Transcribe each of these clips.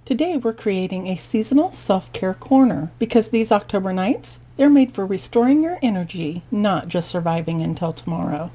Today we're creating a seasonal self-care corner because these October nights, they're made for restoring your energy, not just surviving until tomorrow.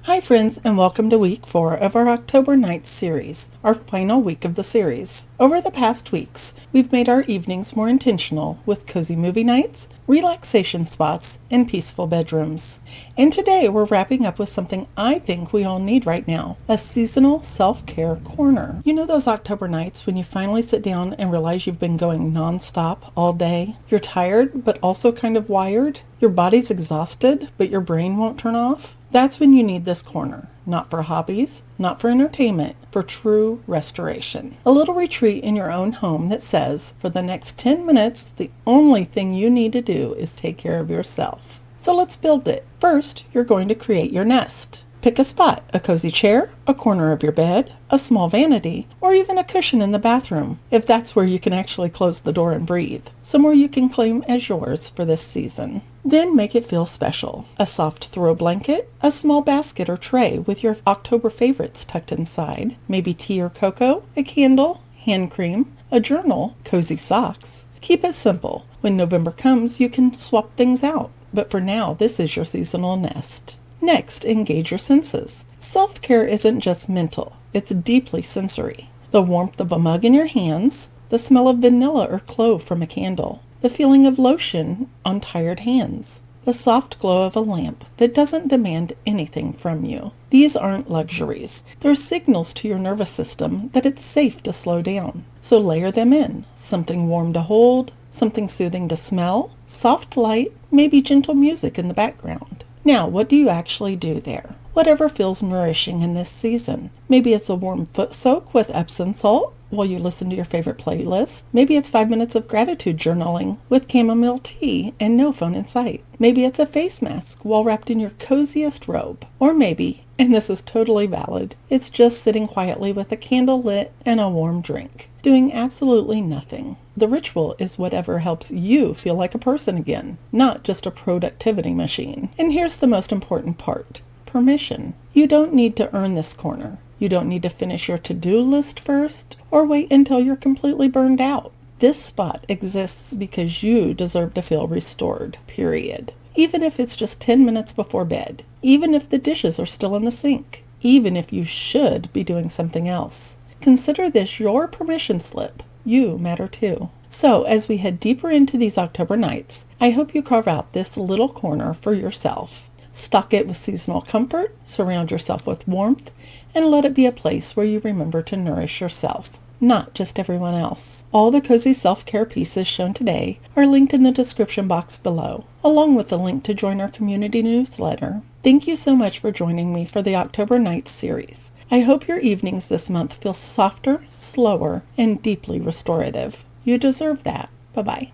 Hi friends, and welcome to week 4 of our October Nights series, our final week of the series. Over the past weeks, we've made our evenings more intentional with cozy movie nights, relaxation spots, and peaceful bedrooms. And today we're wrapping up with something I think we all need right now, a seasonal self-care corner. You know those October nights when you finally sit down and realize you've been going non-stop all day? You're tired, but also kind of wired? Your body's exhausted, but your brain won't turn off? That's when you need this corner. Not for hobbies, not for entertainment, for true restoration. A little retreat in your own home that says, for the next 10 minutes, the only thing you need to do is take care of yourself. So let's build it. First, you're going to create your nest. Pick a spot, a cozy chair, a corner of your bed, a small vanity, or even a cushion in the bathroom, if that's where you can actually close the door and breathe. Somewhere you can claim as yours for this season. Then make it feel special. A soft throw blanket, a small basket or tray with your October favorites tucked inside, maybe tea or cocoa, a candle, hand cream, a journal, cozy socks. Keep it simple. When November comes, you can swap things out. But for now, this is your seasonal nest. Next, engage your senses. Self-care isn't just mental, it's deeply sensory. The warmth of a mug in your hands, the smell of vanilla or clove from a candle, the feeling of lotion on tired hands, the soft glow of a lamp that doesn't demand anything from you. These aren't luxuries. They're signals to your nervous system that it's safe to slow down. So layer them in. Something warm to hold, something soothing to smell, soft light, maybe gentle music in the background. Now, what do you actually do there? Whatever feels nourishing in this season. Maybe it's a warm foot soak with Epsom salt while you listen to your favorite playlist. Maybe it's 5 minutes of gratitude journaling with chamomile tea and no phone in sight. Maybe it's a face mask while wrapped in your coziest robe. Or maybe, and this is totally valid, it's just sitting quietly with a candle lit and a warm drink, doing absolutely nothing. The ritual is whatever helps you feel like a person again, not just a productivity machine. And here's the most important part. Permission. You don't need to earn this corner. You don't need to finish your to-do list first or wait until you're completely burned out. This spot exists because you deserve to feel restored, period. Even if it's just 10 minutes before bed, even if the dishes are still in the sink, even if you should be doing something else. Consider this your permission slip. You matter too. So as we head deeper into these October nights, I hope you carve out this little corner for yourself. Stock it with seasonal comfort, surround yourself with warmth, and let it be a place where you remember to nourish yourself, not just everyone else. All the cozy self-care pieces shown today are linked in the description box below, along with the link to join our community newsletter. Thank you so much for joining me for the October Nights series. I hope your evenings this month feel softer, slower, and deeply restorative. You deserve that. Bye-bye.